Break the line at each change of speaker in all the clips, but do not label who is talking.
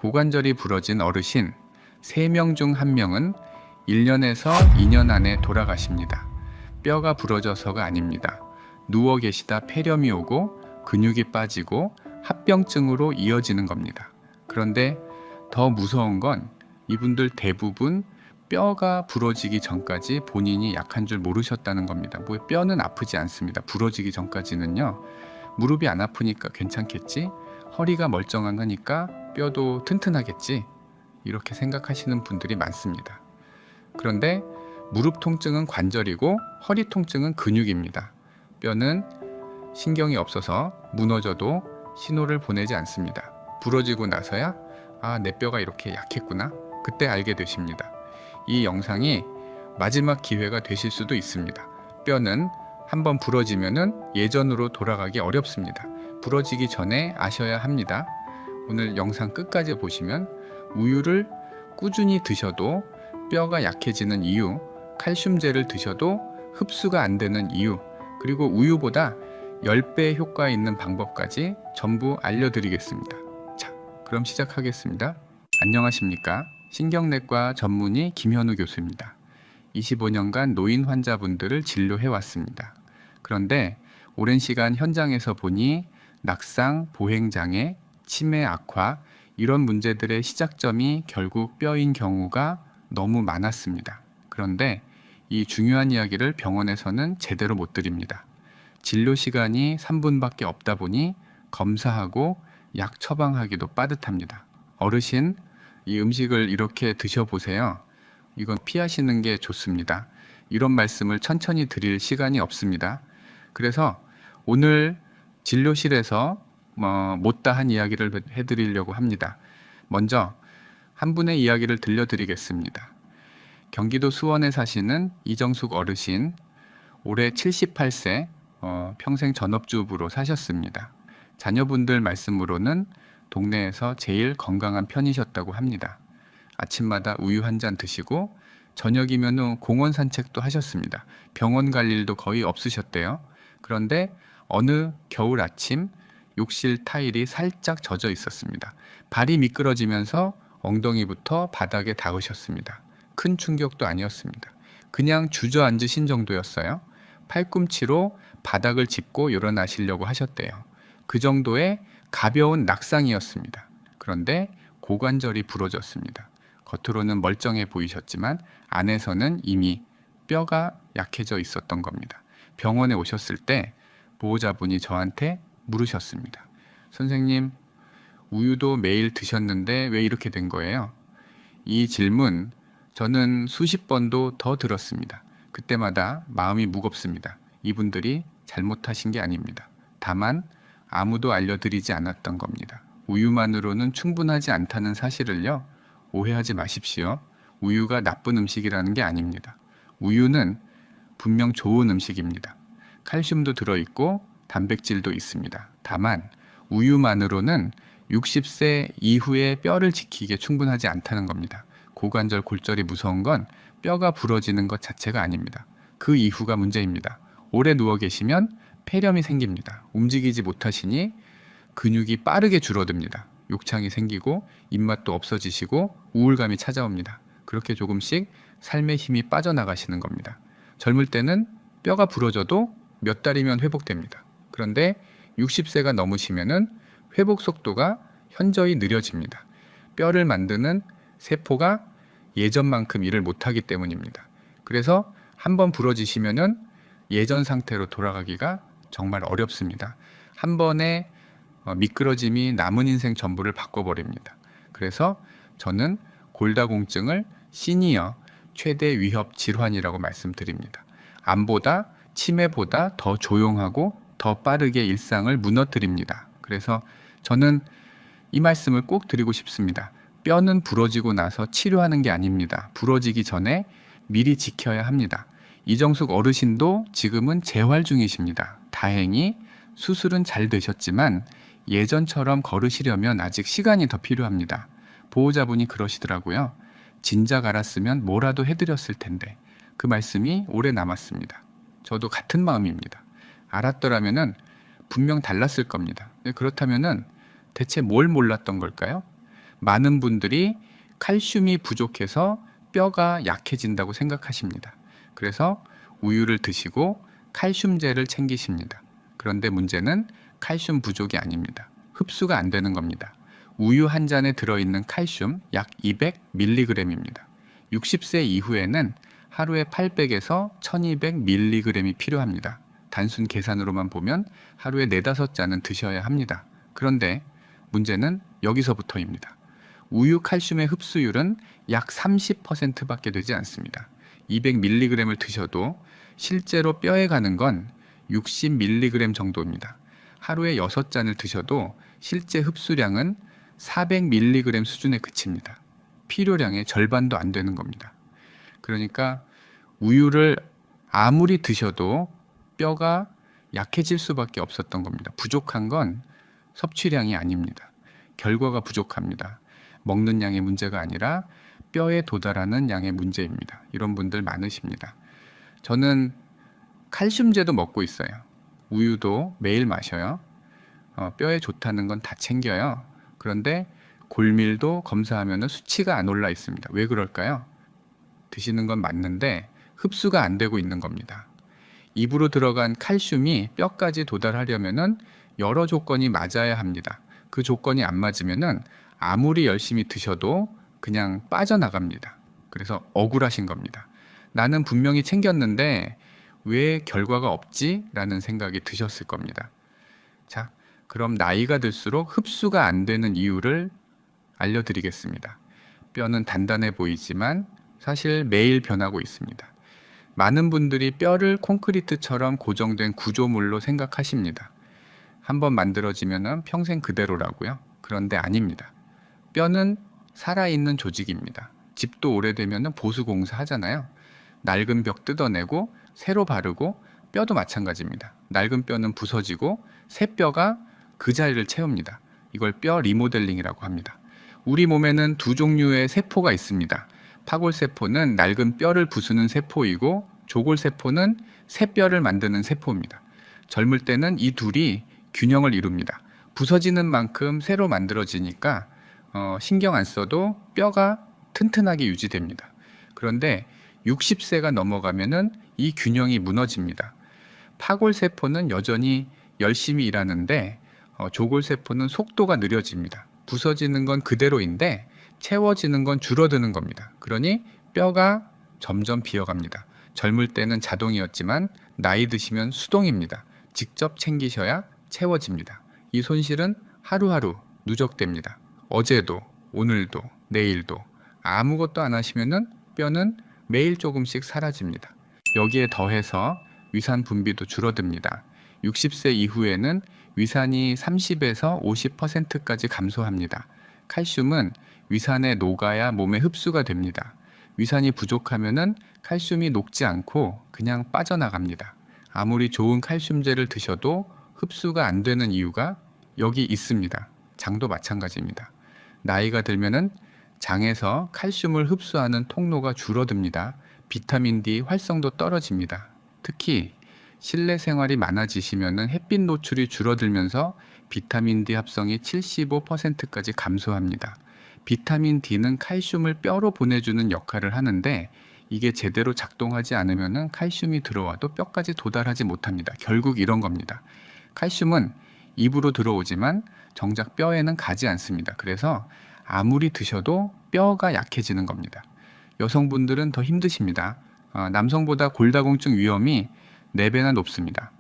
고관절이 부러진 어르신 3명 중 1명은 1년에서 2년 안에 돌아가십니다. 뼈가 부러져서가 아닙니다. 누워 계시다 폐렴이 오고 근육이 빠지고 합병증으로 이어지는 겁니다. 그런데 더 무서운 건 이분들 대부분 뼈가 부러지기 전까지 본인이 약한 줄 모르셨다는 겁니다. 뭐 뼈는 아프지 않습니다. 부러지기 전까지는요. 무릎이 안 아프니까 괜찮겠지? 허리가 멀쩡하니까 뼈도 튼튼하겠지? 이렇게 생각하시는 분들이 많습니다. 그런데 무릎 통증은 관절이고 허리 통증은 근육입니다. 뼈는 신경이 없어서 무너져도 신호를 보내지 않습니다. 부러지고 나서야 내 뼈가 이렇게 약했구나. 그때 알게 되십니다. 이 영상이 마지막 기회가 되실 수도 있습니다. 뼈는 한번 부러지면은 예전으로 돌아가기 어렵습니다. 부러지기 전에 아셔야 합니다. 오늘 영상 끝까지 보시면 우유를 꾸준히 드셔도 뼈가 약해지는 이유, 칼슘제를 드셔도 흡수가 안 되는 이유, 그리고 우유보다 10배 효과 있는 방법까지 전부 알려드리겠습니다. 자, 그럼 시작하겠습니다. 안녕하십니까? 신경내과 전문의 김현우 교수입니다. 25년간 노인 환자분들을 진료해왔습니다. 그런데 오랜 시간 현장에서 보니 낙상, 보행장애, 치매 악화 이런 문제들의 시작점이 결국 뼈인 경우가 너무 많았습니다. 그런데 이 중요한 이야기를 병원에서는 제대로 못 드립니다. 진료 시간이 3분밖에 없다 보니 검사하고 약 처방하기도 빠듯합니다. 어르신, 이 음식을 이렇게 드셔보세요. 이건 피하시는 게 좋습니다. 이런 말씀을 천천히 드릴 시간이 없습니다. 그래서 오늘 진료실에서 못다한 이야기를 해드리려고 합니다. 먼저 한 분의 이야기를 들려드리겠습니다. 경기도 수원에 사시는 이정숙 어르신, 올해 78세, 평생 전업주부로 사셨습니다. 자녀분들 말씀으로는 동네에서 제일 건강한 편이셨다고 합니다. 아침마다 우유 한 잔 드시고 저녁이면 공원 산책도 하셨습니다. 병원 갈 일도 거의 없으셨대요. 그런데 어느 겨울 아침 욕실 타일이 살짝 젖어 있었습니다. 발이 미끄러지면서 엉덩이부터 바닥에 닿으셨습니다. 큰 충격도 아니었습니다. 그냥 주저앉으신 정도였어요. 팔꿈치로 바닥을 짚고 일어나시려고 하셨대요. 그 정도의 가벼운 낙상이었습니다. 그런데 고관절이 부러졌습니다. 겉으로는 멀쩡해 보이셨지만 안에서는 이미 뼈가 약해져 있었던 겁니다. 병원에 오셨을 때 보호자분이 저한테 물으셨습니다. 선생님, 우유도 매일 드셨는데 왜 이렇게 된 거예요? 이 질문 저는 수십 번도 더 들었습니다. 그때마다 마음이 무겁습니다. 이분들이 잘못하신 게 아닙니다. 다만 아무도 알려드리지 않았던 겁니다. 우유만으로는 충분하지 않다는 사실을요, 오해하지 마십시오. 우유가 나쁜 음식이라는 게 아닙니다. 우유는 분명 좋은 음식입니다. 칼슘도 들어있고 단백질도 있습니다. 다만 우유만으로는 60세 이후에 뼈를 지키기에 충분하지 않다는 겁니다. 고관절 골절이 무서운 건 뼈가 부러지는 것 자체가 아닙니다. 그 이후가 문제입니다. 오래 누워 계시면 폐렴이 생깁니다. 움직이지 못하시니 근육이 빠르게 줄어듭니다. 욕창이 생기고 입맛도 없어지시고 우울감이 찾아옵니다. 그렇게 조금씩 삶의 힘이 빠져나가시는 겁니다. 젊을 때는 뼈가 부러져도 몇 달이면 회복됩니다. 그런데 60세가 넘으시면은 회복 속도가 현저히 느려집니다. 뼈를 만드는 세포가 예전만큼 일을 못하기 때문입니다. 그래서 한번 부러지시면은 예전 상태로 돌아가기가 정말 어렵습니다. 한 번의 미끄러짐이 남은 인생 전부를 바꿔버립니다. 그래서 저는 골다공증을 시니어 최대 위협 질환이라고 말씀드립니다. 암보다 치매보다 더 조용하고 더 빠르게 일상을 무너뜨립니다. 그래서 저는 이 말씀을 꼭 드리고 싶습니다. 뼈는 부러지고 나서 치료하는 게 아닙니다. 부러지기 전에 미리 지켜야 합니다. 이정숙 어르신도 지금은 재활 중이십니다. 다행히 수술은 잘 되셨지만 예전처럼 걸으시려면 아직 시간이 더 필요합니다. 보호자분이 그러시더라고요. 진작 알았으면 뭐라도 해드렸을 텐데. 그 말씀이 오래 남았습니다. 저도 같은 마음입니다. 알았더라면은 분명 달랐을 겁니다. 그렇다면은 대체 뭘 몰랐던 걸까요? 많은 분들이 칼슘이 부족해서 뼈가 약해진다고 생각하십니다. 그래서 우유를 드시고 칼슘제를 챙기십니다. 그런데 문제는 칼슘 부족이 아닙니다. 흡수가 안 되는 겁니다. 우유 한 잔에 들어있는 칼슘 약 200mg입니다. 60세 이후에는 하루에 800에서 1200mg이 필요합니다. 단순 계산으로만 보면 하루에 4-5잔은 드셔야 합니다. 그런데 문제는 여기서부터입니다. 우유 칼슘의 흡수율은 약 30%밖에 되지 않습니다. 200mg을 드셔도 실제로 뼈에 가는 건 60mg 정도입니다. 하루에 6잔을 드셔도 실제 흡수량은 400mg 수준에 그칩니다. 필요량의 절반도 안 되는 겁니다. 그러니까 우유를 아무리 드셔도 뼈가 약해질 수밖에 없었던 겁니다. 부족한 건 섭취량이 아닙니다. 결과가 부족합니다. 먹는 양의 문제가 아니라 뼈에 도달하는 양의 문제입니다. 이런 분들 많으십니다. 저는 칼슘제도 먹고 있어요. 우유도 매일 마셔요. 뼈에 좋다는 건 다 챙겨요. 그런데 골밀도 검사하면 수치가 안 올라 있습니다. 왜 그럴까요? 드시는 건 맞는데 흡수가 안 되고 있는 겁니다. 입으로 들어간 칼슘이 뼈까지 도달하려면 여러 조건이 맞아야 합니다. 그 조건이 안 맞으면 아무리 열심히 드셔도 그냥 빠져나갑니다. 그래서 억울하신 겁니다. 나는 분명히 챙겼는데 왜 결과가 없지? 라는 생각이 드셨을 겁니다. 자, 그럼 나이가 들수록 흡수가 안 되는 이유를 알려드리겠습니다. 뼈는 단단해 보이지만 사실 매일 변하고 있습니다. 많은 분들이 뼈를 콘크리트처럼 고정된 구조물로 생각하십니다. 한번 만들어지면 평생 그대로라고요? 그런데 아닙니다. 뼈는 살아있는 조직입니다. 집도 오래되면 보수 공사 하잖아요. 낡은 벽 뜯어내고 새로 바르고 뼈도 마찬가지입니다. 낡은 뼈는 부서지고 새 뼈가 그 자리를 채웁니다. 이걸 뼈 리모델링이라고 합니다. 우리 몸에는 두 종류의 세포가 있습니다. 파골세포는 낡은 뼈를 부수는 세포이고 조골세포는 새 뼈를 만드는 세포입니다. 젊을 때는 이 둘이 균형을 이룹니다. 부서지는 만큼 새로 만들어지니까 신경 안 써도 뼈가 튼튼하게 유지됩니다. 그런데 60세가 넘어가면은 이 균형이 무너집니다. 파골세포는 여전히 열심히 일하는데 조골세포는 속도가 느려집니다. 부서지는 건 그대로인데 채워지는 건 줄어드는 겁니다. 그러니 뼈가 점점 비어갑니다. 젊을 때는 자동이었지만 나이 드시면 수동입니다. 직접 챙기셔야 채워집니다. 이 손실은 하루하루 누적됩니다. 어제도, 오늘도, 내일도 아무것도 안 하시면은 뼈는 매일 조금씩 사라집니다. 여기에 더해서 위산 분비도 줄어듭니다. 60세 이후에는 위산이 30에서 50%까지 감소합니다. 칼슘은 위산에 녹아야 몸에 흡수가 됩니다. 위산이 부족하면은 칼슘이 녹지 않고 그냥 빠져나갑니다. 아무리 좋은 칼슘제를 드셔도 흡수가 안 되는 이유가 여기 있습니다. 장도 마찬가지입니다. 나이가 들면은 장에서 칼슘을 흡수하는 통로가 줄어듭니다. 비타민 D 활성도 떨어집니다. 특히 실내 생활이 많아지시면은 햇빛 노출이 줄어들면서 비타민 D 합성이 75%까지 감소합니다. 비타민 D는 칼슘을 뼈로 보내주는 역할을 하는데 이게 제대로 작동하지 않으면은 칼슘이 들어와도 뼈까지 도달하지 못합니다. 결국 이런 겁니다. 칼슘은 입으로 들어오지만 정작 뼈에는 가지 않습니다. 그래서 아무리 드셔도 뼈가 약해지는 겁니다. 여성분들은 더 힘드십니다. 남성보다 골다공증 위험이 4배나 높습니다.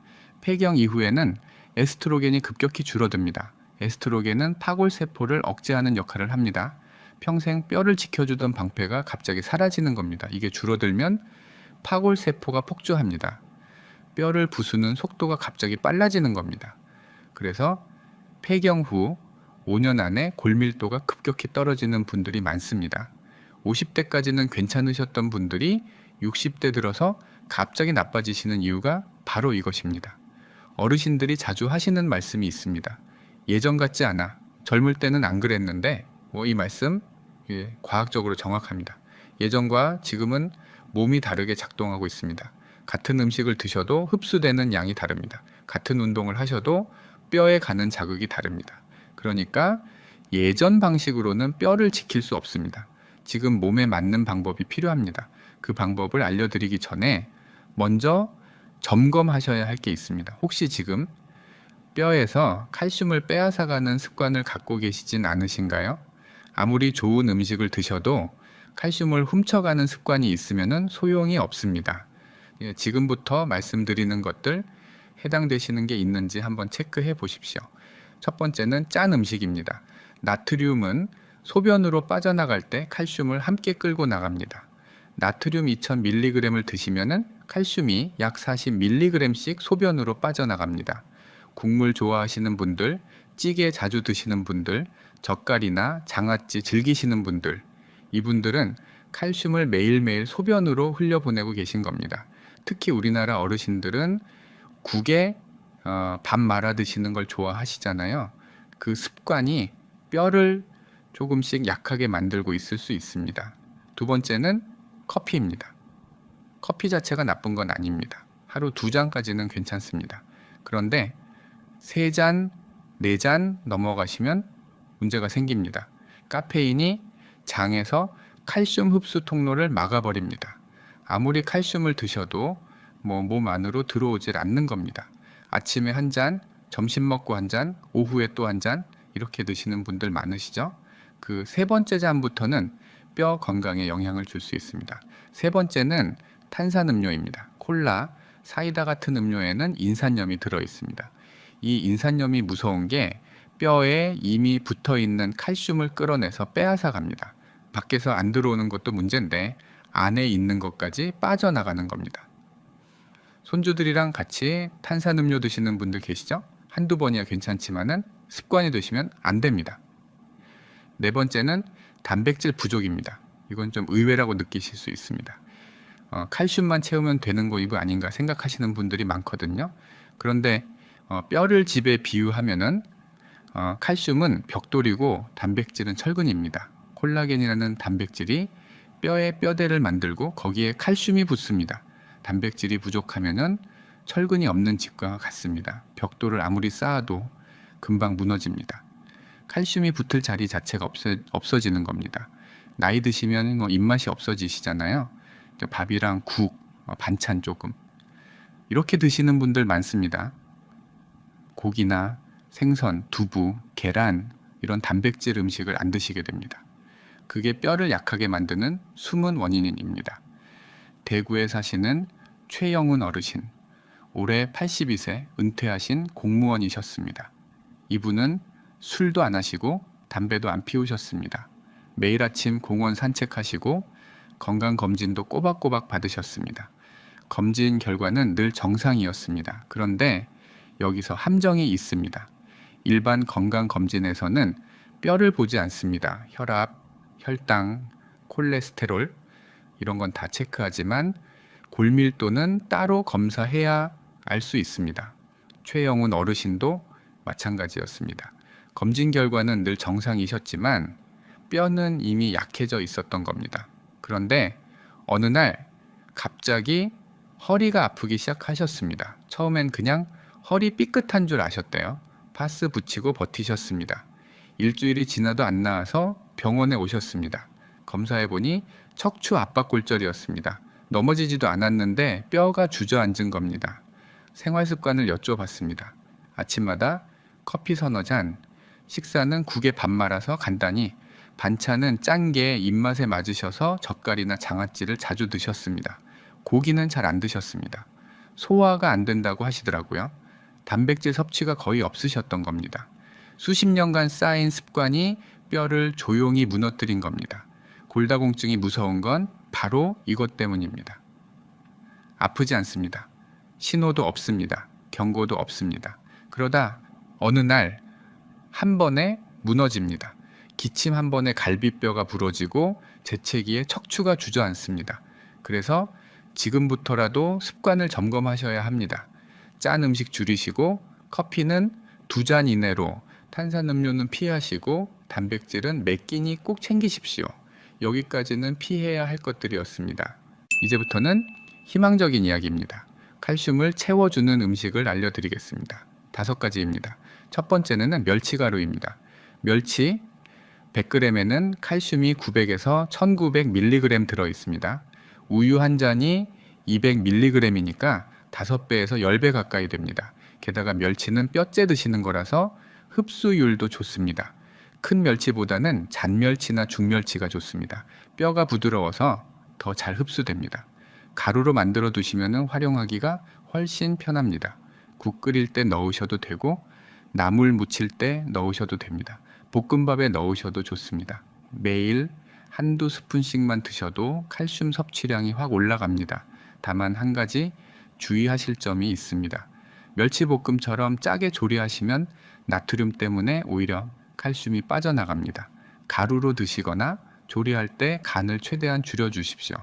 폐경 이후에는 에스트로겐이 급격히 줄어듭니다. 에스트로겐은 파골세포를 억제하는 역할을 합니다. 평생 뼈를 지켜주던 방패가 갑자기 사라지는 겁니다. 이게 줄어들면 파골세포가 폭주합니다. 뼈를 부수는 속도가 갑자기 빨라지는 겁니다. 그래서 폐경 후 5년 안에 골밀도가 급격히 떨어지는 분들이 많습니다. 50대까지는 괜찮으셨던 분들이 60대 들어서 갑자기 나빠지시는 이유가 바로 이것입니다. 어르신들이 자주 하시는 말씀이 있습니다. 예전 같지 않아. 젊을 때는 안 그랬는데 이 말씀 과학적으로 정확합니다. 예전과 지금은 몸이 다르게 작동하고 있습니다. 같은 음식을 드셔도 흡수되는 양이 다릅니다. 같은 운동을 하셔도 뼈에 가는 자극이 다릅니다. 그러니까 예전 방식으로는 뼈를 지킬 수 없습니다. 지금 몸에 맞는 방법이 필요합니다. 그 방법을 알려드리기 전에 먼저 점검하셔야 할 게 있습니다. 혹시 지금 뼈에서 칼슘을 빼앗아가는 습관을 갖고 계시진 않으신가요? 아무리 좋은 음식을 드셔도 칼슘을 훔쳐가는 습관이 있으면 소용이 없습니다. 지금부터 말씀드리는 것들 해당되시는 게 있는지 한번 체크해 보십시오. 첫 번째는 짠 음식입니다. 나트륨은 소변으로 빠져나갈 때 칼슘을 함께 끌고 나갑니다. 나트륨 2000mg을 드시면 칼슘이 약 40mg씩 소변으로 빠져나갑니다. 국물 좋아하시는 분들, 찌개 자주 드시는 분들, 젓갈이나 장아찌 즐기시는 분들, 이분들은 칼슘을 매일매일 소변으로 흘려보내고 계신 겁니다. 특히 우리나라 어르신들은 국에 밥 말아 드시는 걸 좋아하시잖아요. 그 습관이 뼈를 조금씩 약하게 만들고 있을 수 있습니다. 두 번째는 커피입니다. 커피 자체가 나쁜 건 아닙니다. 하루 2잔까지는 괜찮습니다. 그런데 3잔, 4잔 넘어가시면 문제가 생깁니다. 카페인이 장에서 칼슘 흡수 통로를 막아버립니다. 아무리 칼슘을 드셔도 몸 안으로 들어오질 않는 겁니다. 아침에 한 잔, 점심 먹고 한 잔, 오후에 또 한 잔 이렇게 드시는 분들 많으시죠? 그 3번째 잔부터는 뼈 건강에 영향을 줄 수 있습니다. 3번째는 탄산음료입니다. 콜라, 사이다 같은 음료에는 인산염이 들어 있습니다. 이 인산염이 무서운 게 뼈에 이미 붙어 있는 칼슘을 끌어내서 빼앗아 갑니다. 밖에서 안 들어오는 것도 문제인데 안에 있는 것까지 빠져나가는 겁니다. 손주들이랑 같이 탄산음료 드시는 분들 계시죠? 한두 번이야 괜찮지만은 습관이 되시면 안 됩니다. 4번째는 단백질 부족입니다. 이건 좀 의외라고 느끼실 수 있습니다. 칼슘만 채우면 되는 거 이거 아닌가 생각하시는 분들이 많거든요. 그런데 뼈를 집에 비유하면은 칼슘은 벽돌이고 단백질은 철근입니다. 콜라겐이라는 단백질이 뼈에 뼈대를 만들고 거기에 칼슘이 붙습니다. 단백질이 부족하면은 철근이 없는 집과 같습니다. 벽돌을 아무리 쌓아도 금방 무너집니다. 칼슘이 붙을 자리 자체가 없어지는 겁니다. 나이 드시면 입맛이 없어지시잖아요. 밥이랑 국, 반찬 조금 이렇게 드시는 분들 많습니다. 고기나 생선, 두부, 계란 이런 단백질 음식을 안 드시게 됩니다. 그게 뼈를 약하게 만드는 숨은 원인입니다. 대구에 사시는 최영훈 어르신, 올해 82세 은퇴하신 공무원이셨습니다. 이분은 술도 안 하시고 담배도 안 피우셨습니다. 매일 아침 공원 산책하시고 건강검진도 꼬박꼬박 받으셨습니다. 검진 결과는 늘 정상이었습니다. 그런데 여기서 함정이 있습니다. 일반 건강검진에서는 뼈를 보지 않습니다. 혈압, 혈당, 콜레스테롤 이런 건 다 체크하지만 골밀도는 따로 검사해야 알 수 있습니다. 최영훈 어르신도 마찬가지였습니다. 검진 결과는 늘 정상이셨지만 뼈는 이미 약해져 있었던 겁니다. 그런데 어느 날 갑자기 허리가 아프기 시작하셨습니다. 처음엔 그냥 허리 삐끗한 줄 아셨대요. 파스 붙이고 버티셨습니다. 일주일이 지나도 안 나아서 병원에 오셨습니다. 검사해보니 척추 압박골절이었습니다. 넘어지지도 않았는데 뼈가 주저앉은 겁니다. 생활습관을 여쭤봤습니다. 아침마다 커피 서너 잔, 식사는 국에 밥 말아서 간단히, 반찬은 짠 게 입맛에 맞으셔서 젓갈이나 장아찌를 자주 드셨습니다. 고기는 잘 안 드셨습니다. 소화가 안 된다고 하시더라고요. 단백질 섭취가 거의 없으셨던 겁니다. 수십 년간 쌓인 습관이 뼈를 조용히 무너뜨린 겁니다. 골다공증이 무서운 건 바로 이것 때문입니다. 아프지 않습니다. 신호도 없습니다. 경고도 없습니다. 그러다 어느 날 한 번에 무너집니다. 기침 한 번에 갈비뼈가 부러지고 재채기에 척추가 주저앉습니다. 그래서 지금부터라도 습관을 점검하셔야 합니다. 짠 음식 줄이시고 커피는 2잔 이내로, 탄산음료는 피하시고 단백질은 몇 끼니 꼭 챙기십시오. 여기까지는 피해야 할 것들이었습니다. 이제부터는 희망적인 이야기입니다. 칼슘을 채워주는 음식을 알려드리겠습니다. 5가지입니다. 첫 번째는 멸치가루입니다. 멸치, 100g에는 칼슘이 900에서 1900mg 들어 있습니다. 우유 한 잔이 200mg이니까 5배에서 10배 가까이 됩니다. 게다가 멸치는 뼈째 드시는 거라서 흡수율도 좋습니다. 큰 멸치보다는 잔멸치나 중멸치가 좋습니다. 뼈가 부드러워서 더 잘 흡수됩니다. 가루로 만들어 두시면 활용하기가 훨씬 편합니다. 국 끓일 때 넣으셔도 되고 나물 무칠 때 넣으셔도 됩니다. 볶음밥에 넣으셔도 좋습니다. 매일 한두 스푼씩만 드셔도 칼슘 섭취량이 확 올라갑니다. 다만 한 가지 주의하실 점이 있습니다. 멸치볶음처럼 짜게 조리하시면 나트륨 때문에 오히려 칼슘이 빠져나갑니다. 가루로 드시거나 조리할 때 간을 최대한 줄여주십시오.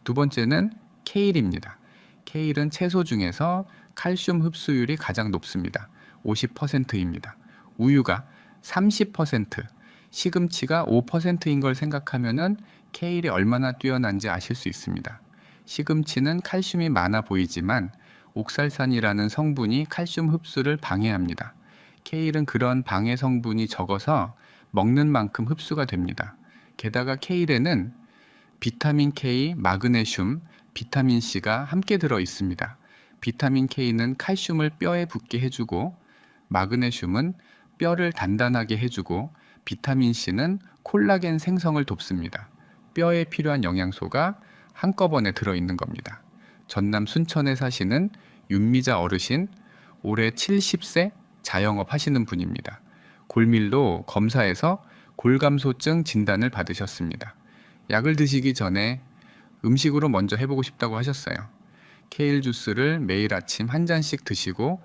두 번째는 케일입니다. 케일은 채소 중에서 칼슘 흡수율이 가장 높습니다. 50%입니다. 우유가 30%, 시금치가 5%인 걸 생각하면은 케일이 얼마나 뛰어난지 아실 수 있습니다. 시금치는 칼슘이 많아 보이지만 옥살산이라는 성분이 칼슘 흡수를 방해합니다. 케일은 그런 방해 성분이 적어서 먹는 만큼 흡수가 됩니다. 게다가 케일에는 비타민 K, 마그네슘, 비타민 C가 함께 들어 있습니다. 비타민 K는 칼슘을 뼈에 붙게 해주고, 마그네슘은 뼈를 단단하게 해주고, 비타민 C는 콜라겐 생성을 돕습니다. 뼈에 필요한 영양소가 한꺼번에 들어있는 겁니다. 전남 순천에 사시는 윤미자 어르신, 올해 70세 자영업 하시는 분입니다. 골밀도 검사에서 골감소증 진단을 받으셨습니다. 약을 드시기 전에 음식으로 먼저 해보고 싶다고 하셨어요. 케일 주스를 매일 아침 한 잔씩 드시고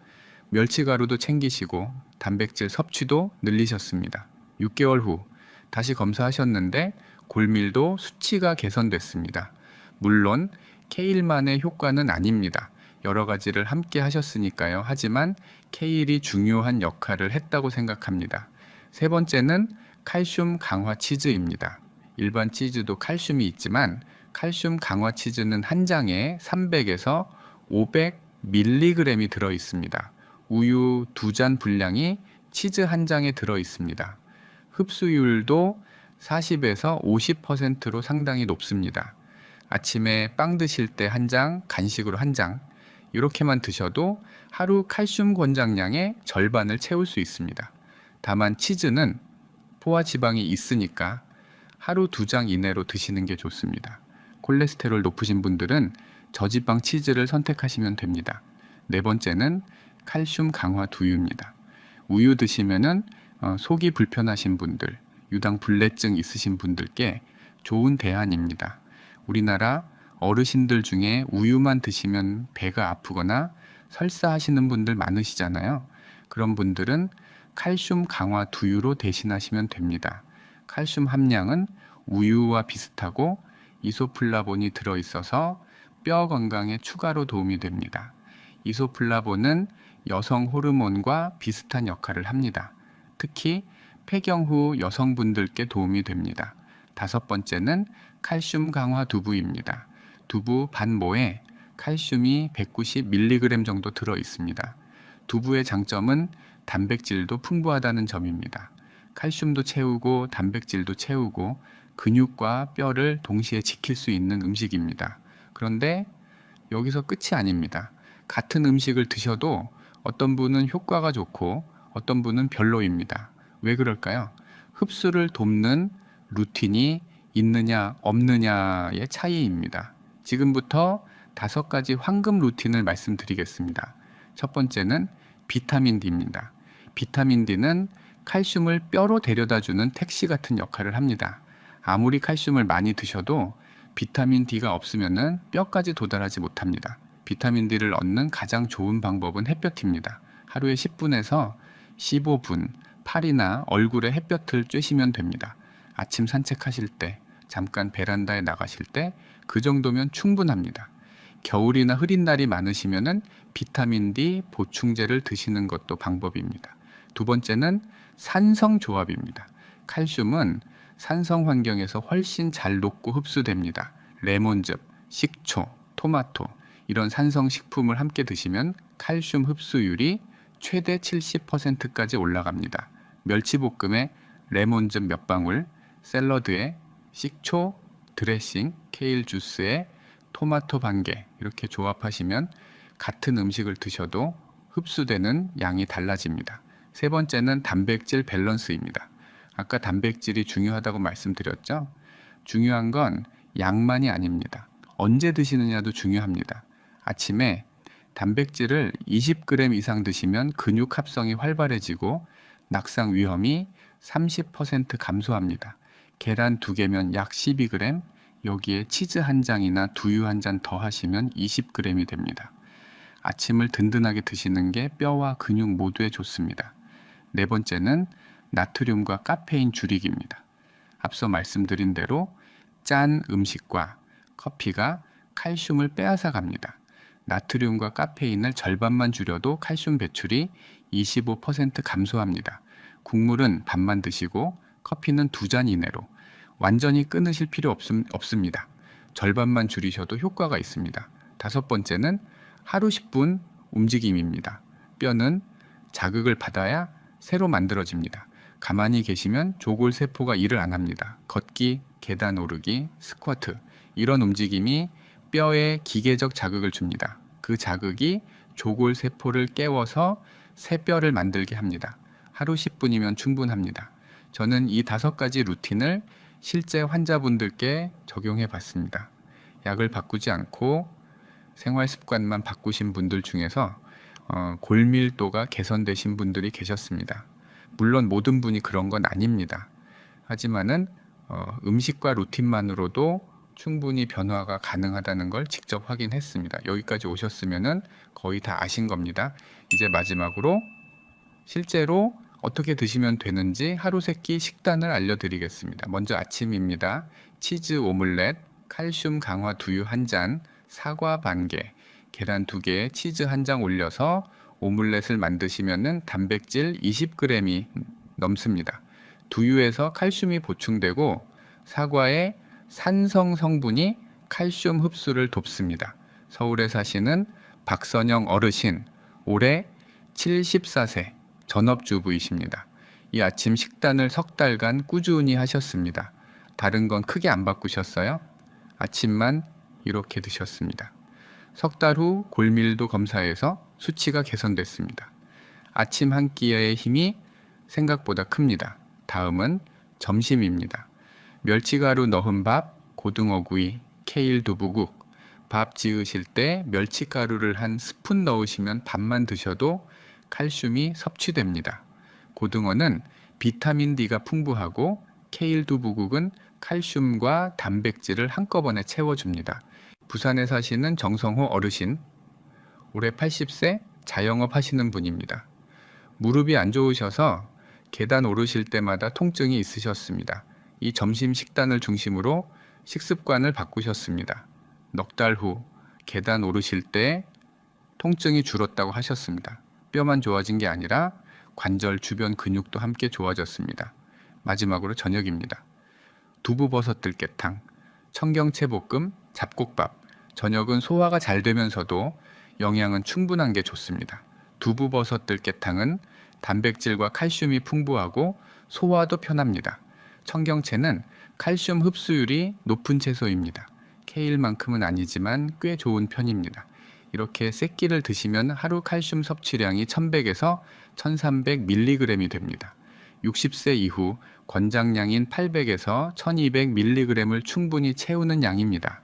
멸치가루도 챙기시고 단백질 섭취도 늘리셨습니다. 6개월 후 다시 검사하셨는데 골밀도 수치가 개선됐습니다. 물론 케일만의 효과는 아닙니다. 여러 가지를 함께 하셨으니까요. 하지만 케일이 중요한 역할을 했다고 생각합니다. 세 번째는 칼슘 강화 치즈입니다. 일반 치즈도 칼슘이 있지만 칼슘 강화 치즈는 한 장에 300에서 500mg이 들어 있습니다. 우유 2잔 분량이 치즈 한 장에 들어 있습니다. 흡수율도 40에서 50%로 상당히 높습니다. 아침에 빵 드실 때 한 장, 간식으로 한 장, 이렇게만 드셔도 하루 칼슘 권장량의 절반을 채울 수 있습니다. 다만 치즈는 포화 지방이 있으니까 하루 2장 이내로 드시는 게 좋습니다. 콜레스테롤 높으신 분들은 저지방 치즈를 선택하시면 됩니다. 네 번째는 칼슘 강화 두유입니다. 우유 드시면은 속이 불편하신 분들, 유당 불내증 있으신 분들께 좋은 대안입니다. 우리나라 어르신들 중에 우유만 드시면 배가 아프거나 설사하시는 분들 많으시잖아요. 그런 분들은 칼슘 강화 두유로 대신하시면 됩니다. 칼슘 함량은 우유와 비슷하고 이소플라본이 들어있어서 뼈 건강에 추가로 도움이 됩니다. 이소플라본은 여성 호르몬과 비슷한 역할을 합니다. 특히 폐경 후 여성분들께 도움이 됩니다. 다섯 번째는 칼슘 강화 두부입니다. 두부 반모에 칼슘이 190mg 정도 들어 있습니다. 두부의 장점은 단백질도 풍부하다는 점입니다. 칼슘도 채우고 단백질도 채우고 근육과 뼈를 동시에 지킬 수 있는 음식입니다. 그런데 여기서 끝이 아닙니다. 같은 음식을 드셔도 어떤 분은 효과가 좋고 어떤 분은 별로입니다. 왜 그럴까요? 흡수를 돕는 루틴이 있느냐 없느냐의 차이입니다. 지금부터 5가지 황금 루틴을 말씀드리겠습니다. 첫 번째는 비타민 D입니다. 비타민 D는 칼슘을 뼈로 데려다주는 택시 같은 역할을 합니다. 아무리 칼슘을 많이 드셔도 비타민 D가 없으면 뼈까지 도달하지 못합니다. 비타민 D를 얻는 가장 좋은 방법은 햇볕입니다. 하루에 10분에서 15분 팔이나 얼굴에 햇볕을 쬐시면 됩니다. 아침 산책하실 때, 잠깐 베란다에 나가실 때 그 정도면 충분합니다. 겨울이나 흐린 날이 많으시면 비타민 D 보충제를 드시는 것도 방법입니다. 두 번째는 산성 조합입니다. 칼슘은 산성 환경에서 훨씬 잘 녹고 흡수됩니다. 레몬즙, 식초, 토마토 이런 산성 식품을 함께 드시면 칼슘 흡수율이 최대 70%까지 올라갑니다. 멸치볶음에 레몬즙 몇 방울, 샐러드에 식초, 드레싱, 케일 주스에 토마토 반 개 이렇게 조합하시면 같은 음식을 드셔도 흡수되는 양이 달라집니다. 세 번째는 단백질 밸런스입니다. 아까 단백질이 중요하다고 말씀드렸죠? 중요한 건 양만이 아닙니다. 언제 드시느냐도 중요합니다. 아침에 단백질을 20g 이상 드시면 근육 합성이 활발해지고 낙상 위험이 30% 감소합니다. 계란 2개면 약 12g, 여기에 치즈 한 장이나 두유 한 잔 더 하시면 20g이 됩니다. 아침을 든든하게 드시는 게 뼈와 근육 모두에 좋습니다. 네 번째는 나트륨과 카페인 줄이기입니다. 앞서 말씀드린 대로 짠 음식과 커피가 칼슘을 빼앗아 갑니다. 나트륨과 카페인을 절반만 줄여도 칼슘 배출이 25% 감소합니다. 국물은 반만 드시고 커피는 2잔 이내로. 완전히 끊으실 필요 없습니다. 절반만 줄이셔도 효과가 있습니다. 다섯 번째는 하루 10분 움직임입니다. 뼈는 자극을 받아야 새로 만들어집니다. 가만히 계시면 조골세포가 일을 안 합니다. 걷기, 계단 오르기, 스쿼트 이런 움직임이 뼈에 기계적 자극을 줍니다. 그 자극이 조골세포를 깨워서 새 뼈를 만들게 합니다. 하루 10분이면 충분합니다. 저는 이 5가지 루틴을 실제 환자분들께 적용해 봤습니다. 약을 바꾸지 않고 생활 습관만 바꾸신 분들 중에서 골밀도가 개선되신 분들이 계셨습니다. 물론 모든 분이 그런 건 아닙니다. 하지만은 음식과 루틴만으로도 충분히 변화가 가능하다는 걸 직접 확인했습니다. 여기까지 오셨으면은 거의 다 아신 겁니다. 이제 마지막으로 실제로 어떻게 드시면 되는지 하루 세끼 식단을 알려드리겠습니다. 먼저 아침입니다. 치즈 오믈렛, 칼슘 강화 두유 1잔, 사과 반 개, 계란 2개에 치즈 1장 올려서 오믈렛을 만드시면은 단백질 20g이 넘습니다. 두유에서 칼슘이 보충되고 사과에 산성 성분이 칼슘 흡수를 돕습니다. 서울에 사시는 박선영 어르신, 올해 74세 전업주부이십니다. 이 아침 식단을 석 달간 꾸준히 하셨습니다. 다른 건 크게 안 바꾸셨어요? 아침만 이렇게 드셨습니다. 석 달 후 골밀도 검사에서 수치가 개선됐습니다. 아침 한 끼의 힘이 생각보다 큽니다. 다음은 점심입니다. 멸치가루 넣은 밥, 고등어구이, 케일 두부국. 밥 지으실 때 멸치가루를 한 스푼 넣으시면 밥만 드셔도 칼슘이 섭취됩니다. 고등어는 비타민 D가 풍부하고 케일 두부국은 칼슘과 단백질을 한꺼번에 채워줍니다. 부산에 사시는 정성호 어르신, 올해 80세 자영업 하시는 분입니다. 무릎이 안 좋으셔서 계단 오르실 때마다 통증이 있으셨습니다. 이 점심 식단을 중심으로 식습관을 바꾸셨습니다. 넉 달 후 계단 오르실 때 통증이 줄었다고 하셨습니다. 뼈만 좋아진 게 아니라 관절 주변 근육도 함께 좋아졌습니다. 마지막으로 저녁입니다. 두부버섯 들깨탕, 청경채 볶음, 잡곡밥. 저녁은 소화가 잘 되면서도 영양은 충분한 게 좋습니다. 두부버섯 들깨탕은 단백질과 칼슘이 풍부하고 소화도 편합니다. 청경채는 칼슘 흡수율이 높은 채소입니다. 케일만큼은 아니지만 꽤 좋은 편입니다. 이렇게 세 끼를 드시면 하루 칼슘 섭취량이 1100에서 1300mg이 됩니다. 60세 이후 권장량인 800에서 1200mg을 충분히 채우는 양입니다.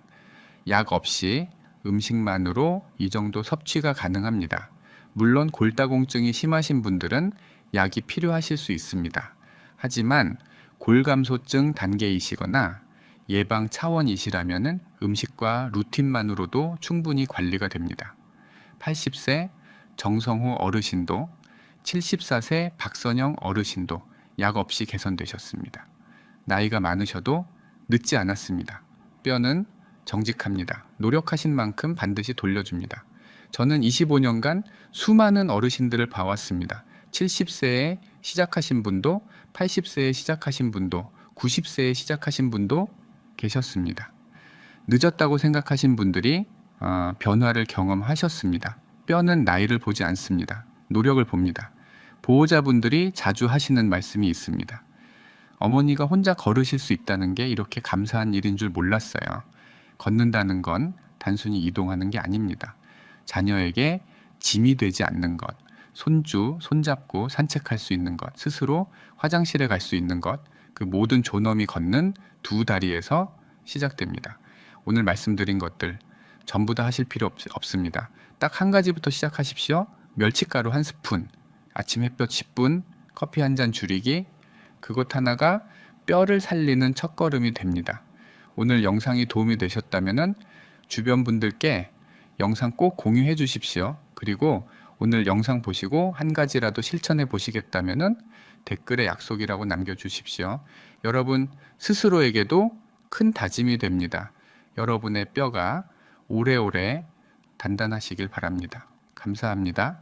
약 없이 음식만으로 이 정도 섭취가 가능합니다. 물론 골다공증이 심하신 분들은 약이 필요하실 수 있습니다. 하지만 골감소증 단계이시거나 예방 차원이시라면 음식과 루틴만으로도 충분히 관리가 됩니다. 80세 정성호 어르신도 74세 박선영 어르신도 약 없이 개선되셨습니다. 나이가 많으셔도 늦지 않았습니다. 뼈는 정직합니다. 노력하신 만큼 반드시 돌려줍니다. 저는 25년간 수많은 어르신들을 봐왔습니다. 70세에 시작하신 분도, 80세에 시작하신 분도, 90세에 시작하신 분도 계셨습니다. 늦었다고 생각하신 분들이 변화를 경험하셨습니다. 뼈는 나이를 보지 않습니다. 노력을 봅니다. 보호자분들이 자주 하시는 말씀이 있습니다. 어머니가 혼자 걸으실 수 있다는 게 이렇게 감사한 일인 줄 몰랐어요. 걷는다는 건 단순히 이동하는 게 아닙니다. 자녀에게 짐이 되지 않는 것, 손잡고 산책할 수 있는 것, 스스로 화장실에 갈 수 있는 것, 그 모든 존엄이 걷는 두 다리에서 시작됩니다. 오늘 말씀드린 것들 전부 다 하실 필요 없습니다. 딱 한 가지부터 시작하십시오. 멸치가루 한 스푼, 아침 햇볕 10분, 커피 한 잔 줄이기, 그것 하나가 뼈를 살리는 첫걸음이 됩니다. 오늘 영상이 도움이 되셨다면 주변 분들께 영상 꼭 공유해 주십시오. 그리고 오늘 영상 보시고 한 가지라도 실천해 보시겠다면 댓글에 약속이라고 남겨주십시오. 여러분 스스로에게도 큰 다짐이 됩니다. 여러분의 뼈가 오래오래 단단하시길 바랍니다. 감사합니다.